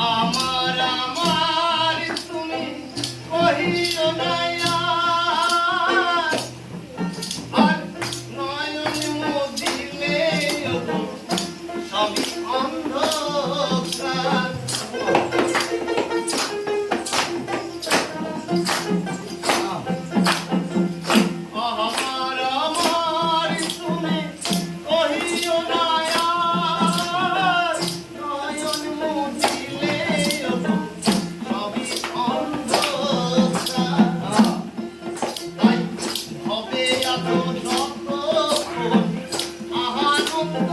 আমার আমার তুমি কহিও না আর নয়ন মুদিলে সবই অন্ধকার। আমার আমার তুমি কহিও না নয়ন মুদিলে সবই অন্ধকার। তাই হবে এত শব্দ আনন্দ